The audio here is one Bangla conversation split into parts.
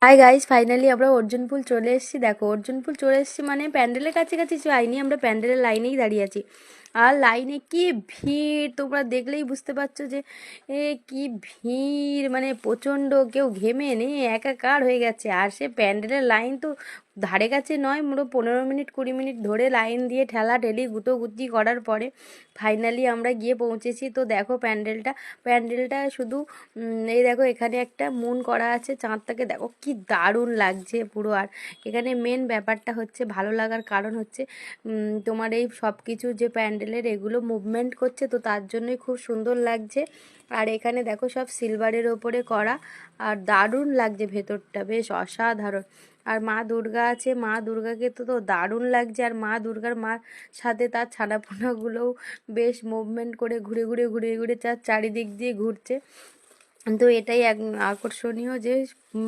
হাই গাইস, ফাইনালি আমরা অর্জুনপুল চলে এসেছি। দেখো, অর্জুনপুল চলে এসেছি মানে প্যান্ডেলের কাছাকাছি যাইনি, আমরা প্যান্ডেলের লাইনেই দাঁড়িয়ে আছি। আর লাইনে কি ভিড় তোমরা দেখলেই বুঝতে পারছো যে কি ভিড়, মানে প্রচণ্ড। কেউ ঘেমে নেই, একাকার হয়ে গেছে। আর সে প্যান্ডেলের লাইন তো ধারে কাছে নয়, মোটো 15 মিনিট 20 মিনিট ধরে লাইন দিয়ে ঠেলা ঠেলি গুটোগুটি করার পরে ফাইনালি আমরা গিয়ে পৌঁছেছি। তো দেখো প্যান্ডেলটা শুধু এই দেখো, এখানে একটা মুন করা আছে, চাঁদটাকে দেখো কি দারুণ লাগছে পুরো। আর এখানে মেন ব্যাপারটা হচ্ছে, ভালো লাগার কারণ হচ্ছে তোমার এই সব কিছু যে প্যান্ডেলের এগুলো মুভমেন্ট করছে, তো তার জন্যই খুব সুন্দর লাগছে। আর এখানে দেখো সব সিলভারের ওপরে করা, আর দারুণ লাগছে ভেতরটা, বেশ অসাধারণ। আর মা দুর্গা আছে, মা দুর্গাকে তো দারুণ লাগছে। আর মা দুর্গার মার সাথে তার ছানাপোনাগুলোও বেশ মুভমেন্ট করে ঘুরে ঘুরে ঘুরে ঘুরে তার চারিদিক দিয়ে ঘুরছে। তো এটাই এক আকর্ষণীয় যে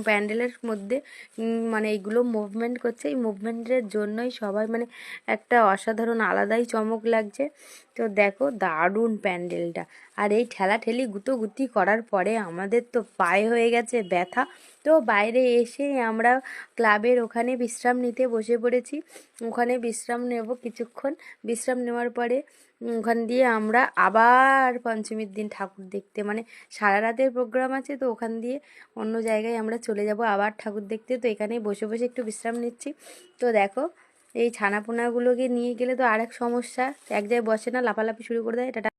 প্যান্ডেলের মধ্যে মানে এইগুলো মুভমেন্ট করছে, এই মুভমেন্টের জন্যই সবাই মানে একটা অসাধারণ আলাদাই চমক লাগছে। তো দেখো দারুণ প্যান্ডেলটা। আর এই ঠেলাঠেলি গুতোগুতি করার পরে আমাদের তো পায়ে হয়ে গেছে ব্যথা। তো বাইরে এসে আমরা ক্লাবের ওখানে বিশ্রাম নিতে বসে পড়েছি। ওখানে বিশ্রাম নেব কিছুক্ষণ। বিশ্রাম নেওয়ার পরে ওখান দিয়ে আমরা আবার পঞ্চমীর দিন ঠাকুর দেখতে, মানে সারা রাতের প্রোগ্রাম আছে, তো ওখান দিয়ে অন্য জায়গায় আমরা চলে যাব আবার ঠাকুর দেখতে। তো এখানেই বসে বসে একটু বিশ্রাম নিচ্ছি। তো দেখো, এই ছানাপোনাগুলোকে নিয়ে গেলে তো আরেক সমস্যা, এক জায়গায় বসে না, লাফালাফি শুরু করে দেয়। এটা